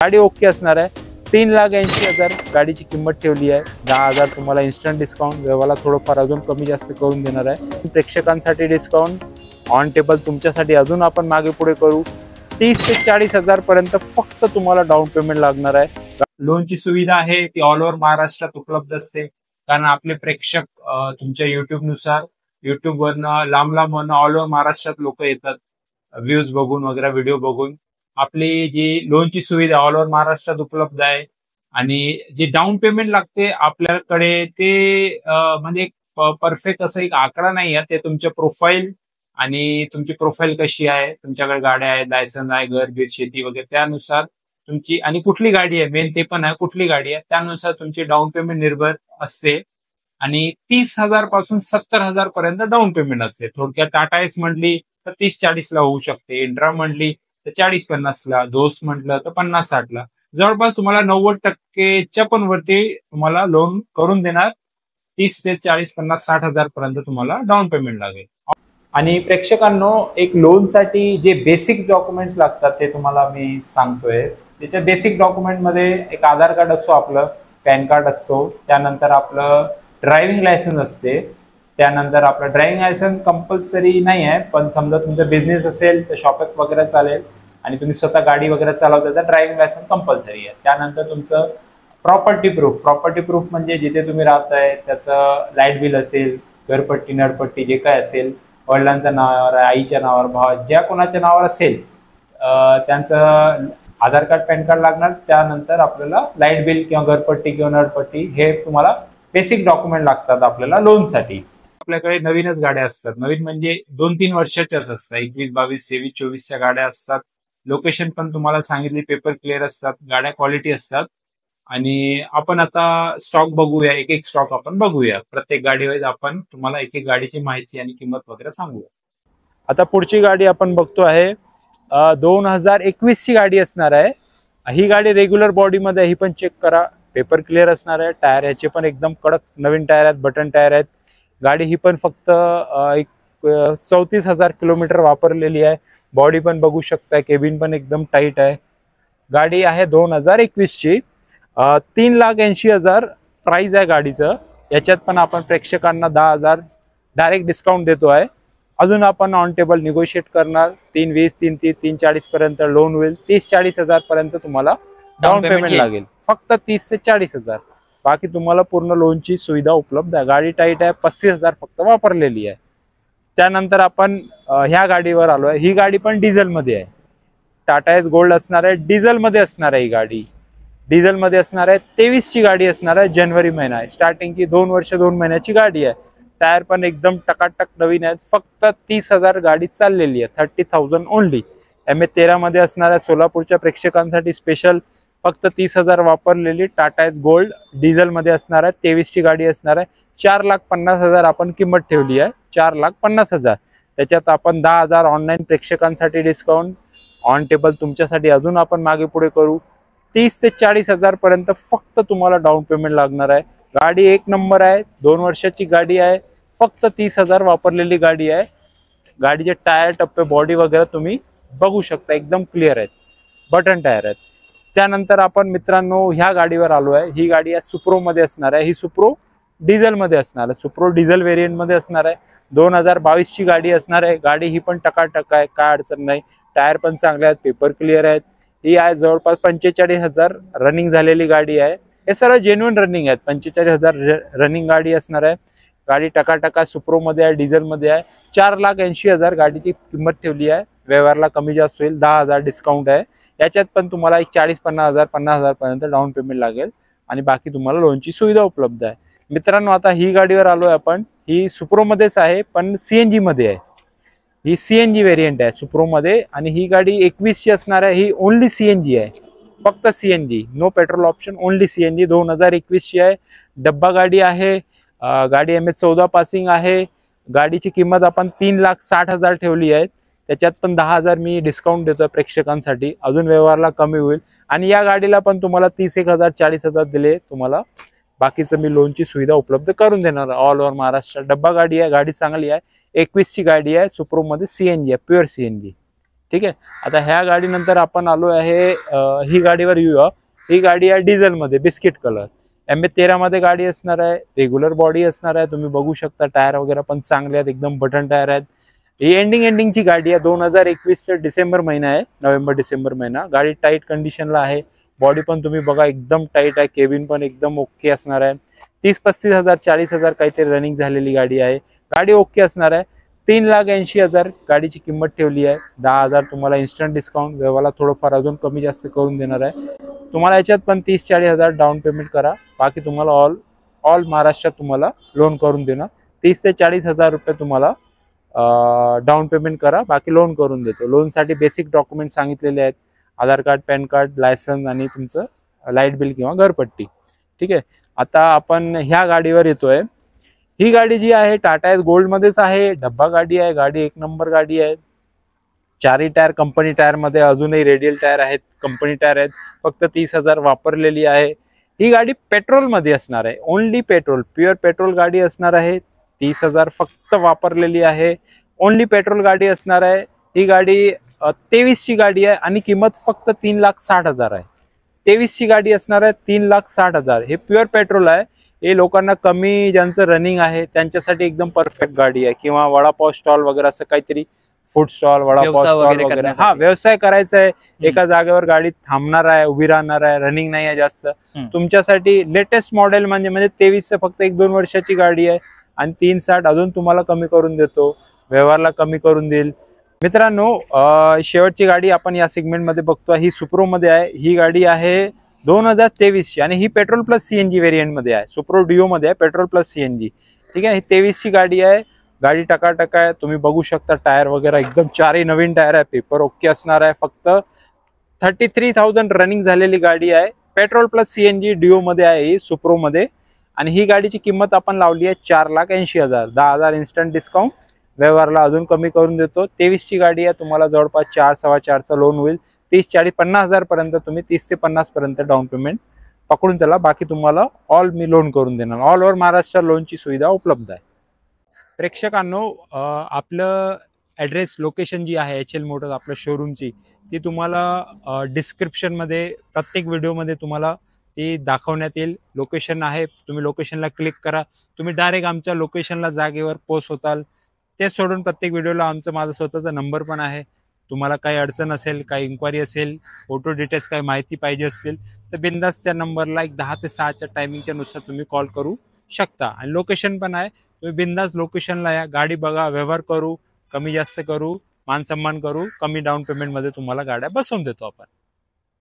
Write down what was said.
गाडी ओके असणार आहे। 3,80,000 गाडीची किंमत ठेवली आहे। 10,000 तुम्हाला इन्स्टंट डिस्काउंट, व्यवहाराला थोडंफार अजून कमी जास्त करून देणार आहे। प्रेक्षकांसाठी डिस्काउंट ऑन टेबल तुमच्यासाठी अजून आपण मागे पुढे करू। 30 ते 40,000 पर्यंत फक्त तुम्हाला डाऊन पेमेंट लागणार आहे। लोनची सुविधा आहे ती ऑल ओव्हर महाराष्ट्रात उपलब्ध असते, कारण आपले प्रेक्षक तुमच्या युट्यूबवरनं लांब लांबवरनं ऑल ओव्हर महाराष्ट्रात लोक येतात व्ह्यूज बघून वगैरे, व्हिडिओ बघून। आपली जी लोनची सुविधा ऑल ओव्हर महाराष्ट्रात उपलब्ध आहे आणि जे डाऊन पेमेंट लागते आपल्याकडे ते म्हणजे परफेक्ट असं एक आकडा नाही आहे, ते तुमच्या प्रोफाईल आणि तुमची प्रोफाईल कशी आहे, तुमच्याकडे गाड्या आहेत, लायसन्स आहे, घर बीर शेती वगैरे, त्यानुसार तुमची आणि कुठली गाडी आहे मेन ते पण आहे, कुठली गाडी आहे त्यानुसार तुमची डाऊन पेमेंट निर्भर असते। आणि 30,000 पासून 70,000 पर्यंत डाऊन पेमेंट असते। थोडक्यात टाटा एस म्हटली तर 30-40 ला होऊ शकते, इंट्रा म्हटली तर 40-50 ला, दोस्त म्हटलं तर 50-60 ला, जवळपास तुम्हाला 90% पण वरती तुम्हाला लोन करून देणार। 30 ते 40-50-60,000 पर्यंत तुम्हाला डाऊन पेमेंट लागेल। आणि प्रेक्षकांनो, एक लोनसाठी जे बेसिक डॉक्युमेंट्स लागतात ते तुम्हाला मी सांगतोय। त्याच्या बेसिक डॉक्युमेंटमध्ये एक आधार कार्ड असतो, आपलं पॅन कार्ड असतो, त्यानंतर आपलं ड्रायव्हिंग लायसन्स असते, त्यानंतर आपलं ड्रायव्हिंग लायसन्स कंपल्सरी नाही आहे, पण समजा तुमचा बिझनेस असेल तर शॉपिंग वगैरे चालेल आणि तुम्ही स्वतः गाडी वगैरे चालवता तर ड्रायव्हिंग लायसन्स कंपल्सरी आहे। त्यानंतर तुमचं प्रॉपर्टी प्रूफ म्हणजे जिथे तुम्ही राहताय त्याचं लाईट बिल असेल, घरपट्टी नळपट्टी जे काय असेल, वडिलांच्या नावावर, आईच्या नावावर, भाव ज्या कोणाच्या नावावर असेल त्यांचं आधार कार्ड पॅन कार्ड लागणार। त्यानंतर आपल्याला लाईट बिल किंवा घरपट्टी किंवा नळपट्टी हे तुम्हाला बेसिक डॉक्युमेंट लागतात आपल्याला लोनसाठी। आपल्याकडे नवीनच गाड्या असतात, नवीन म्हणजे 2-3 वर्षाच्याच असतात, 21, 22, 23, 24च्या गाड्या असतात। लोकेशन पण तुम्हाला सांगितली, पेपर क्लिअर असतात, गाड्या क्वालिटी असतात। आणि आपण आता स्टॉक बघूया, एक एक स्टॉक आपण बघूया, प्रत्येक गाडीवर आपण तुम्हाला एक एक गाडीची माहिती आणि किंमत वगैरे सांगूया। आता पुढची गाडी आपण बघतो आहे 2021 ची गाडी असणार आहे। ही गाडी रेग्युलर बॉडीमध्ये, ही पण चेक करा, पेपर क्लिअर असणार आहे। टायर याचे पण एकदम कडक नवीन टायर आहेत, बटन टायर आहेत। गाडी ही पण फक्त 34,000 किलोमीटर वापरलेली आहे। बॉडी पण बघू शकता, केबिन पण एकदम टाईट आहे। गाडी आहे 2021 ची। 3,80,000 प्राइस आहे गाडीचं। याच्यात पण आपण प्रेक्षकांना 10,000 डायरेक्ट डिस्काउंट देतो आहे। अजून आपण ऑन टेबल निगोशिएट करणार। 3,20, 3,30, 3,40 पर्यंत लोन होईल। 30-40,000 पर्यंत तुम्हाला डाऊन पेमेंट लागेल, फक्त 30 ते 40,000। बाकी तुम्हाला पूर्ण लोनची सुविधा उपलब्ध आहे। गाडी टाईट आहे, 35,000 फक्त वापरलेली आहे। त्यानंतर आपण ह्या गाडीवर आलो आहे। ही गाडी पण डिझेल मध्ये आहे, टाटा एस गोल्ड असणार आहे, डिझेल मध्ये असणार आहे। ही गाडी डिझेल मध्ये असणार आहे। 23 ची गाडी असणार आहे, जानेवारी महिना आहे, स्टार्टिंगची 2 वर्ष 2 महिन्याची गाडी आहे। टायर पण एकदम टकाटक नवीन आहेत। फक्त 30,000 गाडी चाललेली आहे, 30,000 ओनली। MA13 मध्ये असणार आहे। सोलापूरच्या प्रेक्षकांसाठी स्पेशल फक्त 30,000 वापरलेली टाटा एस गोल्ड डिझेल मध्ये असणार आहे। 23 ची गाडी असणार आहे। 4,50,000 आपण किंमत ठेवली आहे, 4,50,000। त्याच्यात आपण 10,000 ऑनलाईन प्रेक्षकांसाठी डिस्काउंट, ऑन टेबल तुमच्यासाठी अजून आपण मागे पुढे करू। 30 ते 40,000 पर्यंत फक्त तुम्हाला डाऊन पेमेंट लागणार आहे। गाडी एक नंबर आहे, 2 वर्षाची गाडी आहे, फक्त 30,000 वापरलेली गाडी आहे। गाडीचे टायर टप्पे बॉडी वगैरे तुम्ही बघू शकता, एकदम क्लिअर आहेत, बटन टायर आहेत। त्यानंतर आपण मित्रांनो ह्या गाडीवर आलो आहे। ही गाडी आहे सुप्रो मध्ये असणार आहे। ही सुप्रो डिझेल मध्ये असणार आहे, सुप्रो डिझेल व्हेरियंट मध्ये असणार आहे। 2022 ची गाडी असणार आहे। गाडी ही पण टकाटक आहे, काय अडचण नाही, टायर पण चांगले आहेत, पेपर क्लिअर आहेत। ही आहे जवळपास 45,000 रनिंग झालेली गाडी आहे। हे सर्व जेन्युइन रनिंग आहेत, 45,000 रनिंग गाडी असणार आहे। गाडी टकाटका सुप्रो मध्ये आहे, डिझेल मध्ये आहे। 4,80,000 गाडीची किंमत ठेवली आहे, व्यवहारला कमी जास्त होईल, 10,000 डिस्काउंट आहे। याच्यात पण तुम्हाला 40-50,000 पर्यंत डाऊन पेमेंट लागेल आणि बाकी तुम्हाला लोनची सुविधा उपलब्ध आहे। मित्रांनो आता ही गाडीवर आलोय आपण। ही सुप्रो मध्येच आहे पण CNG मध्ये आहे। ही CNG व्हेरियंट आहे सुप्रो मध्ये आणि ही गाडी 21 ची असणार आहे। ही ओनली CNG आहे, फक्त CNG, no petrol option, only CNG। 2021 ची आहे, डब्बा गाडी आहे। गाडी MH14 पासिंग आहे। गाडीची किंमत आपण 3,60,000 ठेवली आहे। त्याच्यात पण 10,000 मी डिस्काउंट देतोय प्रेक्षकांसाठी, अजून व्यवहारला कमी होईल। आणि या गाडीला पण तुम्हाला 30,000 40,000 दिले तुम्हाला बाकीचं मी लोनची सुविधा उपलब्ध करून देणार ऑल ओव्हर महाराष्ट्र। डब्बा गाडी आहे, गाडी चांगली आहे, 21 ची गाडी आहे, सुप्रो मध्ये CNG आहे, प्युअर CNG। ठीक आहे. आता ह्या गाडीनंतर आपण आलो आहे ही गाडीवर येऊया. ही गाडी आहे डिझेलमध्ये, बिस्किट कलर. MA13 मध्ये गाडी असणार आहे, रेग्युलर बॉडी असणार आहे. तुम्ही बघू शकता टायर वगैरे पण चांगले आहेत, एकदम बटन टायर आहेत. ही एंडिंगची गाडी आहे. 2021 डिसेंबर महिना आहे, नोव्हेंबर डिसेंबर महिना. गाडी टाईट कंडिशनला आहे. बॉडी पण तुम्ही बघा एकदम टाईट आहे. केबिन पण एकदम ओके असणार आहे. 30-35 हजार 40 हजार काहीतरी रनिंग झालेली गाडी आहे. गाडी ओके असणार आहे. 3,80,000 गाडीची किंमत ठेवली आहे. 10,000 तुम्हाला इन्स्टंट डिस्काउंट, व्यवहाराला थोडंफार अजून कमी जास्त करून देणार आहे. तुम्हाला याच्यात पण 30-40 हजार डाऊन पेमेंट करा. बाकी तुम्हाला ऑल महाराष्ट्रात तुम्हाला लोन करून देणार. 30 ते 40 हजार रुपये तुम्हाला डाऊन पेमेंट करा, बाकी लोन करून देतो. लोनसाठी बेसिक डॉक्युमेंट सांगितलेले आहेत, आधार कार्ड, पॅन कार्ड, लायसन्स आणि तुमचं लाईट बिल किंवा घरपट्टी. ठीक आहे. आता आपण ह्या गाडीवर येतोय. ही गाडी जी आहे टाटा एस गोल्डमध्येच आहे. डब्बा गाडी आहे. गाडी एक नंबर गाडी आहे. चारही टायर कंपनी टायर मध्ये, अजूनही रेडियल टायर आहेत, कंपनी टायर आहेत. फक्त 30,000 वापरलेली आहे. ही गाडी पेट्रोल मध्ये असणार आहे. ओनली पेट्रोल, प्युअर पेट्रोल गाडी असणार आहे. 30,000 फक्त वापरलेली आहे. ओनली पेट्रोल गाडी असणार आहे. ही गाडी 23 ची गाडी आहे आणि किंमत फक्त 3,60,000 आहे. 23 ची गाडी असणार आहे, 3,60,000. हे प्युअर पेट्रोल आहे. हे लोकांना कमी ज्यांचं रनिंग आहे त्यांच्यासाठी एकदम परफेक्ट गाडी आहे. किंवा वडापाव स्टॉल वगैरे असं काहीतरी, फूड स्टॉल, वडापाव स्टॉल वगैरे, हा व्यवसाय करायचा आहे. एका जागेवर गाडी थांबणार आहे, उभी राहणार आहे, रनिंग नाही आहे जास्त. तुमच्यासाठी लेटेस्ट मॉडेल म्हणजे 23 फक्त 1-2 वर्षाची गाडी आहे आणि 3,60 अजून तुम्हाला कमी करून देतो, व्यवहारला कमी करून देईल. मित्रांनो, शेवटची गाडी आपण या सेगमेंटमध्ये बघतो, ही सुप्रो मध्ये आहे. ही गाडी आहे 2023 ची आणि ही पेट्रोल प्लस CNG व्हेरियंट मध्ये आहे. सुप्रो डिओ मध्ये आहे, पेट्रोल प्लस CNG. ठीक आहे. ही 23 ची गाडी आहे. गाडी टकाटक आहे. तुम्ही बघू शकता टायर वगैरे एकदम चारही नवीन टायर आहे. पेपर ओके असणार आहे. फक्त 33,000 रनिंग झालेली गाडी आहे. पेट्रोल प्लस CNG डिओ मध्ये आहे ही सुप्रो मध्ये. आणि ही गाडीची किंमत आपण लावली आहे 4,80,000. 10,000 इन्स्टंट डिस्काउंट, व्यवहारला अजून कमी करून देतो. 23 ची गाडी आहे. तुम्हाला जवळपास 4-4.25 लोन होईल. 30-40-50 हजार पर्यंत, तुम्ही 30 ते 50 पर्यंत डाऊन पेमेंट पकडून चला. बाकी तुम्हाला ऑल मी लोन करून देणार. ऑल ओव्हर महाराष्ट्र लोनची सुविधा उपलब्ध आहे. प्रेक्षकांनो, आपलं ॲड्रेस, लोकेशन जी आहे HL मोटर्स आपल्या शोरूमची, ती तुम्हाला डिस्क्रिप्शनमध्ये, प्रत्येक व्हिडिओमध्ये तुम्हाला ती दाखवण्यात येईल. लोकेशन आहे, तुम्ही लोकेशनला क्लिक करा, तुम्ही डायरेक्ट आमच्या लोकेशनला जागेवर पोस्ट होताल. ते सोडून प्रत्येक व्हिडिओला माझा स्वतःचा नंबर पण आहे. तुम्हाला काही अडचण असेल, काही इन्क्वायरी असेल, फोटो डिटेल्स, काही माहिती पाहिजे असतील तर बिंदास त्या नंबरला 10 ते 6च्या टायमिंगच्या नुसार तुम्ही कॉल करू शकता. आणि लोकेशन पण आहे, तुम्ही बिंदास लोकेशनला या, गाडी बघा, व्यवहार करू, कमी जास्त करू, मान सन्मान करू, कमी डाऊन पेमेंटमध्ये तुम्हाला गाड्या बसवून देतो आपण.